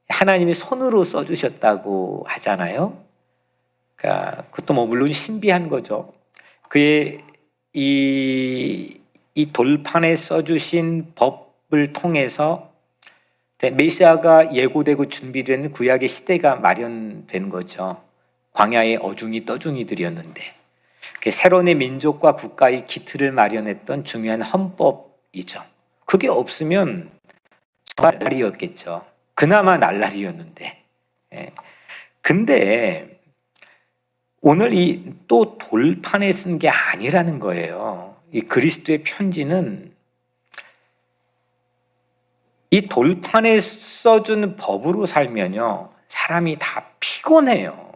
하나님이 손으로 써주셨다고 하잖아요. 그러니까 그것도 물론 신비한 거죠. 그의 이 돌판에 써주신 법을 통해서 메시아가 예고되고 준비된 구약의 시대가 마련된 거죠. 광야의 어중이 떠중이들이었는데, 새로운 민족과 국가의 기틀을 마련했던 중요한 헌법이죠. 그게 없으면 정말 날이었겠죠. 그나마 날라리였는데. 근데 오늘 이 또 돌판에 쓴 게 아니라는 거예요. 이 그리스도의 편지는 이 돌판에 써준 법으로 살면요, 사람이 다 피곤해요.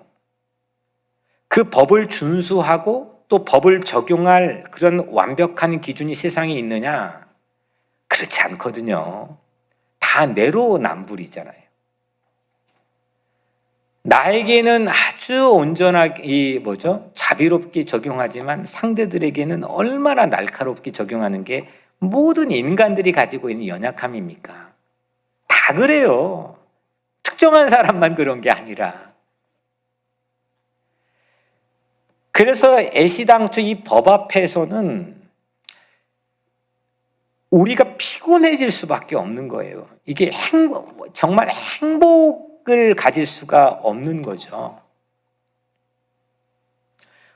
그 법을 준수하고 또 법을 적용할 그런 완벽한 기준이 세상에 있느냐? 그렇지 않거든요. 다 내로남불이잖아요. 나에게는 아주 온전하게 자비롭게 적용하지만 상대들에게는 얼마나 날카롭게 적용하는 게 모든 인간들이 가지고 있는 연약함입니까? 다 그래요. 특정한 사람만 그런 게 아니라. 그래서 애시당초 이 법 앞에서는 우리가 피곤해질 수밖에 없는 거예요. 이게 정말 행복을 가질 수가 없는 거죠.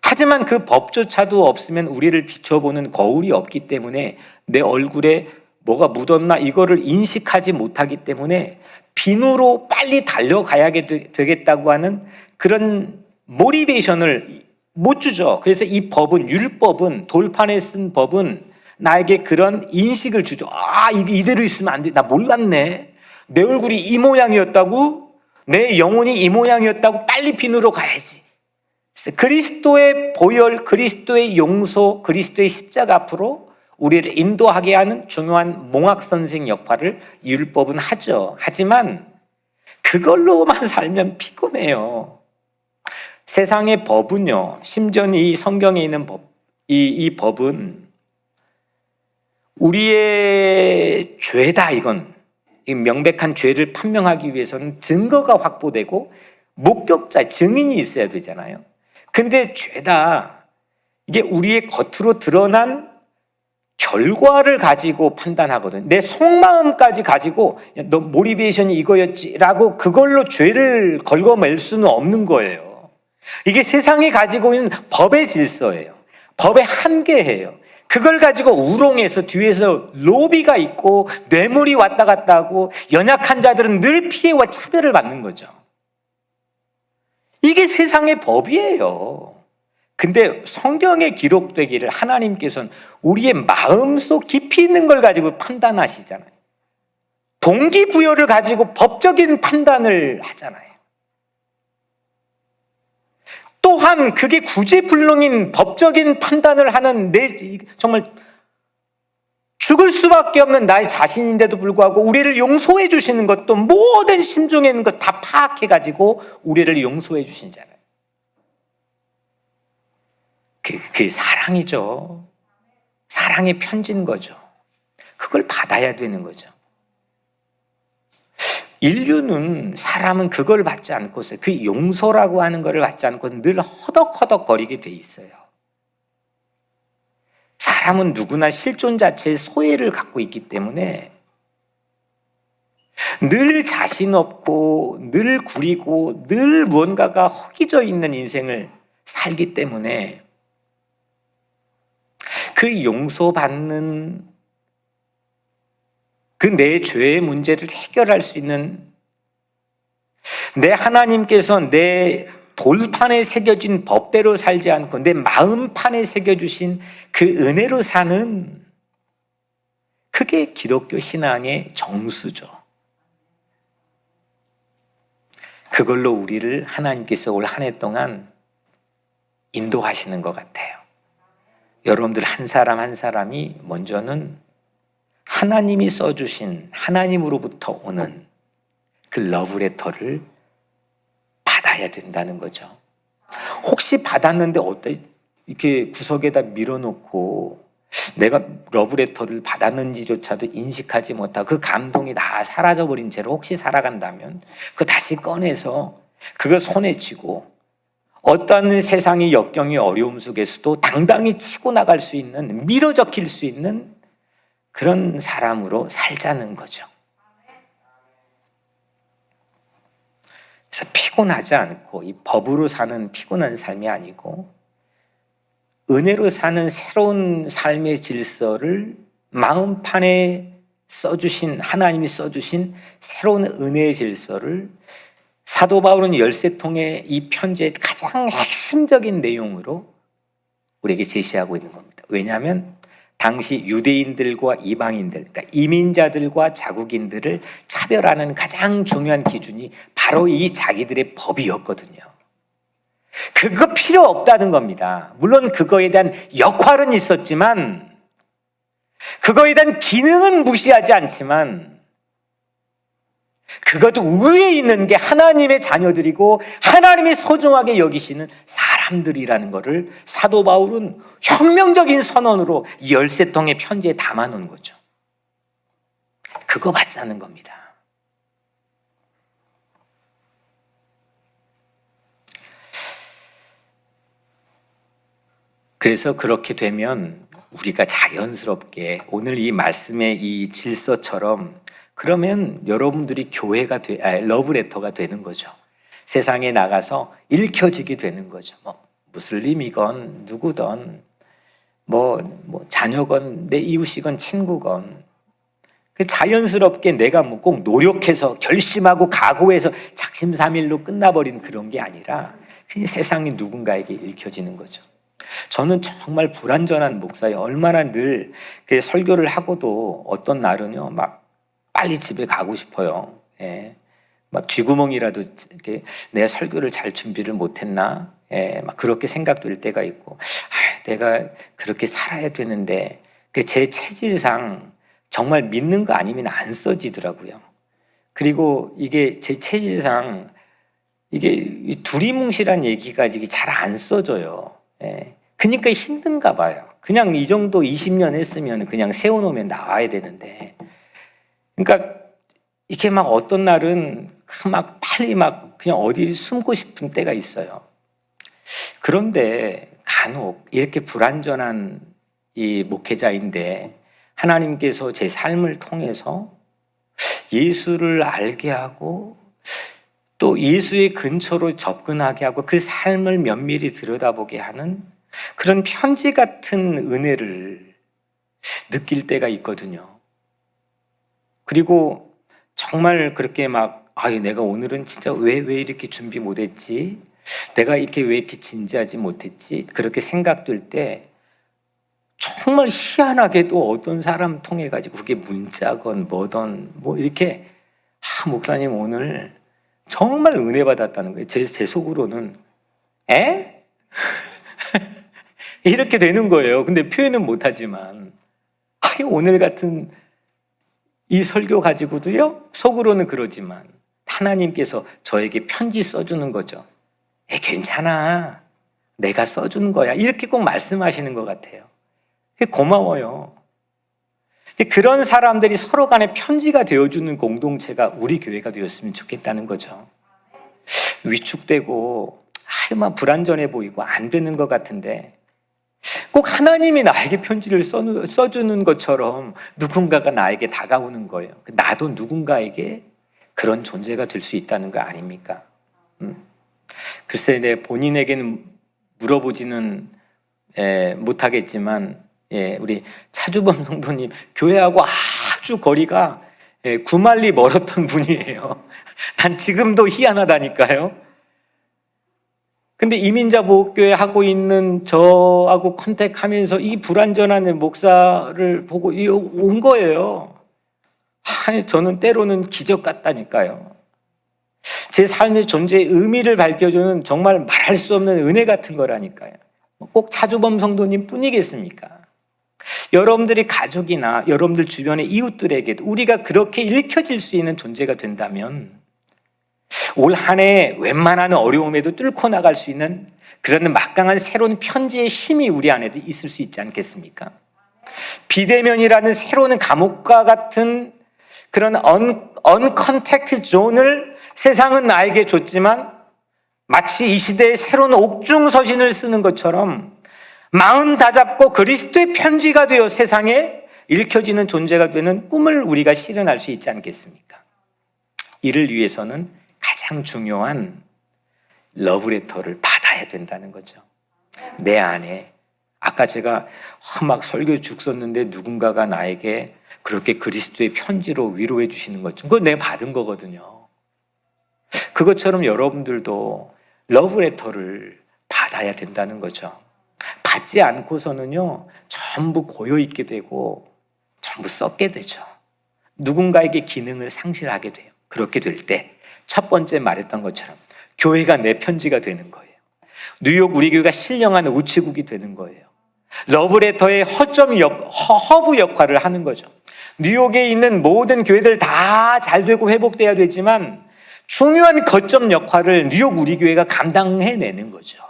하지만 그 법조차도 없으면 우리를 비춰보는 거울이 없기 때문에 내 얼굴에 뭐가 묻었나 이거를 인식하지 못하기 때문에 비누로 빨리 달려가야 되겠다고 하는 그런 모티베이션을 못 주죠. 그래서 이 법은, 율법은, 돌판에 쓴 법은 나에게 그런 인식을 주죠. 이게 이대로 있으면 안 돼. 나 몰랐네. 내 얼굴이 이 모양이었다고? 내 영혼이 이 모양이었다고? 빨리 비누로 가야지. 그리스도의 보혈, 그리스도의 용서, 그리스도의 십자가 앞으로 우리를 인도하게 하는 중요한 몽학선생 역할을 율법은 하죠. 하지만 그걸로만 살면 피곤해요. 세상의 법은요, 심지어 이 성경에 있는 법, 이 법은 우리의 죄다. 이건 이 명백한 죄를 판명하기 위해서는 증거가 확보되고 목격자, 증인이 있어야 되잖아요. 근데 죄다, 이게 우리의 겉으로 드러난 결과를 가지고 판단하거든. 내 속마음까지 가지고 너 모티베이션이 이거였지라고 그걸로 죄를 긁어맬 수는 없는 거예요. 이게 세상이 가지고 있는 법의 질서예요. 법의 한계예요. 그걸 가지고 우롱해서 뒤에서 로비가 있고 뇌물이 왔다 갔다 하고 연약한 자들은 늘 피해와 차별을 받는 거죠. 이게 세상의 법이에요. 근데 성경에 기록되기를 하나님께서는 우리의 마음속 깊이 있는 걸 가지고 판단하시잖아요. 동기부여를 가지고 법적인 판단을 하잖아요. 또한 그게 구제불능인 법적인 판단을 하는 정말 죽을 수밖에 없는 나의 자신인데도 불구하고 우리를 용서해 주시는 것도 모든 심중에 있는 것 다 파악해 가지고 우리를 용서해 주신잖아요. 그게 사랑이죠. 사랑의 편지인 거죠. 그걸 받아야 되는 거죠. 인류는, 사람은 그걸 받지 않고서, 그 용서라고 하는 것을 받지 않고 늘 허덕허덕거리게 돼 있어요. 사람은 누구나 실존 자체의 소외를 갖고 있기 때문에 늘 자신 없고 늘 구리고 늘 무언가가 허기져 있는 인생을 살기 때문에 그 용서받는 그 내 죄의 문제를 해결할 수 있는, 내 하나님께서 내 돌판에 새겨진 법대로 살지 않고 내 마음판에 새겨주신 그 은혜로 사는, 그게 기독교 신앙의 정수죠. 그걸로 우리를 하나님께서 올 한 해 동안 인도하시는 것 같아요. 여러분들 한 사람 한 사람이 먼저는 하나님이 써주신, 하나님으로부터 오는 그 러브레터를 받아야 된다는 거죠. 혹시 받았는데 이렇게 구석에다 밀어놓고 내가 러브레터를 받았는지조차도 인식하지 못하고 그 감동이 다 사라져버린 채로 혹시 살아간다면 그거 다시 꺼내서 그거 손에 쥐고 어떤 세상의 역경의 어려움 속에서도 당당히 치고 나갈 수 있는, 밀어 적힐 수 있는 그런 사람으로 살자는 거죠. 그래서 피곤하지 않고, 이 법으로 사는 피곤한 삶이 아니고 은혜로 사는 새로운 삶의 질서를 마음판에 써주신, 하나님이 써주신 새로운 은혜의 질서를 사도 바울은 13통의 이 편지의 가장 핵심적인 내용으로 우리에게 제시하고 있는 겁니다. 왜냐하면 당시 유대인들과 이방인들, 그러니까 이민자들과 자국인들을 차별하는 가장 중요한 기준이 바로 이 자기들의 법이었거든요. 그거 필요 없다는 겁니다. 물론 그거에 대한 역할은 있었지만, 그거에 대한 기능은 무시하지 않지만, 그것도 위에 있는 게 하나님의 자녀들이고 하나님이 소중하게 여기시는 사람들이라는 것을 사도 바울은 혁명적인 선언으로 13통의 편지에 담아놓은 거죠. 그거 받자는 겁니다. 그래서 그렇게 되면 우리가 자연스럽게 오늘 이 말씀의 이 질서처럼, 그러면 여러분들이 교회가 러브레터가 되는 거죠. 세상에 나가서 읽혀지게 되는 거죠. 무슬림이건 누구든, 자녀건 내 이웃이건 친구건, 그 자연스럽게 내가 꼭 노력해서 결심하고 각오해서 작심삼일로 끝나버린 그런 게 아니라 그냥 세상에 누군가에게 읽혀지는 거죠. 저는 정말 불완전한 목사예요. 얼마나 늘 설교를 하고도 어떤 날은요, 빨리 집에 가고 싶어요. 예. 쥐구멍이라도 이렇게 내가 설교를 잘 준비를 못했나? 예. 그렇게 생각될 때가 있고, 내가 그렇게 살아야 되는데, 제 체질상 정말 믿는 거 아니면 안 써지더라고요. 그리고 이게 제 체질상 이게 두리뭉실한 얘기가 잘 안 써져요. 예. 그러니까 힘든가 봐요. 그냥 이 정도 20년 했으면 그냥 세워놓으면 나와야 되는데, 그러니까 이렇게 어떤 날은 빨리 그냥 어디 숨고 싶은 때가 있어요. 그런데 간혹 이렇게 불완전한 이 목회자인데 하나님께서 제 삶을 통해서 예수를 알게 하고 또 예수의 근처로 접근하게 하고 그 삶을 면밀히 들여다보게 하는 그런 편지 같은 은혜를 느낄 때가 있거든요. 그리고 정말 그렇게 내가 오늘은 진짜 왜 이렇게 준비 못했지? 내가 왜 이렇게 진지하지 못했지? 그렇게 생각될 때 정말 희한하게도 어떤 사람 통해 가지고 그게 문자건 뭐든 이렇게 목사님 오늘 정말 은혜 받았다는 거예요. 제 속으로는 에? 이렇게 되는 거예요. 근데 표현은 못하지만 오늘 같은 이 설교 가지고도요, 속으로는 그러지만 하나님께서 저에게 편지 써주는 거죠. 괜찮아, 내가 써준 거야, 이렇게 꼭 말씀하시는 것 같아요. 고마워요. 그런 사람들이 서로 간에 편지가 되어주는 공동체가 우리 교회가 되었으면 좋겠다는 거죠. 위축되고 막 불안전해 보이고 안 되는 것 같은데 꼭 하나님이 나에게 편지를 써주는 것처럼 누군가가 나에게 다가오는 거예요. 나도 누군가에게 그런 존재가 될 수 있다는 거 아닙니까? 글쎄, 내 본인에게는 물어보지는 못하겠지만, 우리 차주범 성도님 교회하고 아주 거리가 9마일리 멀었던 분이에요. 난 지금도 희한하다니까요. 근데 이민자보호교회 하고 있는 저하고 컨택하면서 이 불완전한 목사를 보고 온 거예요. 저는 때로는 기적 같다니까요. 제 삶의 존재의 의미를 밝혀주는 정말 말할 수 없는 은혜 같은 거라니까요. 꼭 차주범 성도님 뿐이겠습니까? 여러분들이 가족이나 여러분들 주변의 이웃들에게도 우리가 그렇게 읽혀질 수 있는 존재가 된다면 올 한 해 웬만한 어려움에도 뚫고 나갈 수 있는 그런 막강한 새로운 편지의 힘이 우리 안에도 있을 수 있지 않겠습니까? 비대면이라는 새로운 감옥과 같은 그런 언컨택트 존을 세상은 나에게 줬지만 마치 이 시대의 새로운 옥중서신을 쓰는 것처럼 마음 다잡고 그리스도의 편지가 되어 세상에 읽혀지는 존재가 되는 꿈을 우리가 실현할 수 있지 않겠습니까? 이를 위해서는 가장 중요한 러브레터를 받아야 된다는 거죠. 내 안에 아까 제가 막 설교 죽 썼는데 누군가가 나에게 그렇게 그리스도의 편지로 위로해 주시는 거죠. 그거 내가 받은 거거든요. 그것처럼 여러분들도 러브레터를 받아야 된다는 거죠. 받지 않고서는요, 전부 고여있게 되고 전부 썩게 되죠. 누군가에게 기능을 상실하게 돼요. 그렇게 될 때 첫 번째 말했던 것처럼 교회가 내 편지가 되는 거예요. 뉴욕 우리 교회가 신령한 우체국이 되는 거예요. 러브레터의 허브 역할을 하는 거죠. 뉴욕에 있는 모든 교회들 다 잘 되고 회복돼야 되지만 중요한 거점 역할을 뉴욕 우리 교회가 감당해내는 거죠.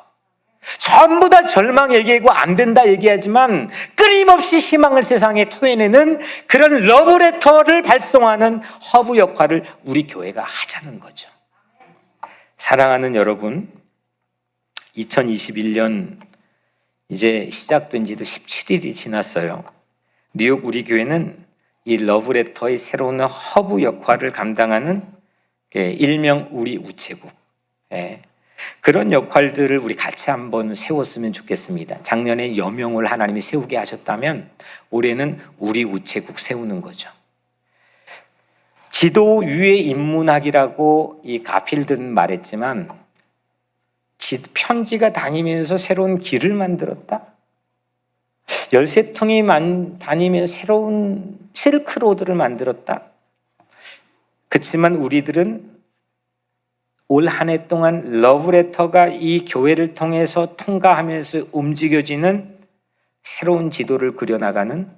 전부 다 절망 얘기하고 안 된다 얘기하지만 끊임없이 희망을 세상에 토해내는 그런 러브레터를 발송하는 허브 역할을 우리 교회가 하자는 거죠. 사랑하는 여러분, 2021년 이제 시작된 지도 17일이 지났어요. 뉴욕 우리 교회는 이 러브레터의 새로운 허브 역할을 감당하는 일명 우리 우체국, 그런 역할들을 우리 같이 한번 세웠으면 좋겠습니다. 작년에 여명을 하나님이 세우게 하셨다면 올해는 우리 우체국 세우는 거죠. 지도 위에 인문학이라고 이 가필드는 말했지만 편지가 다니면서 새로운 길을 만들었다. 열쇠통이 다니면서 새로운 실크로드를 만들었다. 그렇지만 우리들은 올 한 해 동안 러브레터가 이 교회를 통해서 통과하면서 움직여지는 새로운 지도를 그려나가는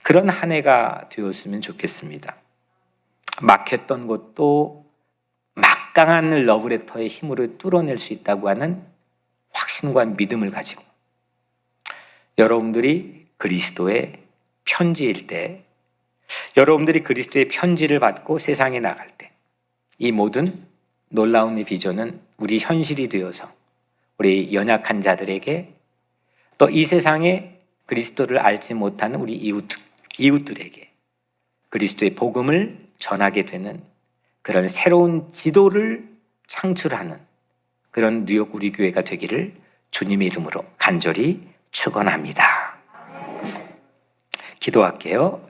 그런 한 해가 되었으면 좋겠습니다. 막혔던 것도 막강한 러브레터의 힘으로 뚫어낼 수 있다고 하는 확신과 믿음을 가지고 여러분들이 그리스도의 편지일 때, 여러분들이 그리스도의 편지를 받고 세상에 나갈 때 이 모든 놀라운 이 비전은 우리 현실이 되어서 우리 연약한 자들에게 또 이 세상에 그리스도를 알지 못하는 우리 이웃들에게 그리스도의 복음을 전하게 되는 그런 새로운 지도를 창출하는 그런 뉴욕 우리 교회가 되기를 주님의 이름으로 간절히 축원합니다. 기도할게요.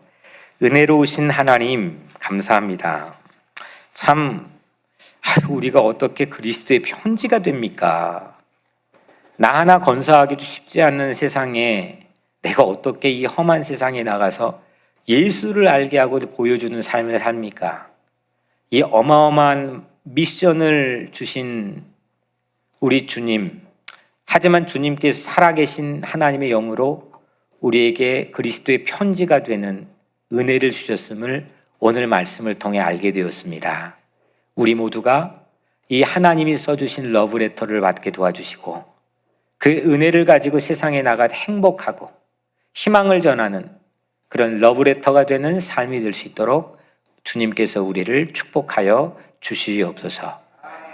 은혜로우신 하나님 감사합니다. 참 우리가 어떻게 그리스도의 편지가 됩니까? 나 하나 건사하기도 쉽지 않는 세상에 내가 어떻게 이 험한 세상에 나가서 예수를 알게 하고 보여주는 삶을 삽니까? 이 어마어마한 미션을 주신 우리 주님, 하지만 주님께서 살아계신 하나님의 영으로 우리에게 그리스도의 편지가 되는 은혜를 주셨음을 오늘 말씀을 통해 알게 되었습니다. 우리 모두가 이 하나님이 써주신 러브레터를 받게 도와주시고 그 은혜를 가지고 세상에 나가 행복하고 희망을 전하는 그런 러브레터가 되는 삶이 될 수 있도록 주님께서 우리를 축복하여 주시옵소서.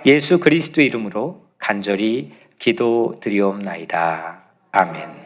예수 그리스도 이름으로 간절히 기도드리옵나이다. 아멘.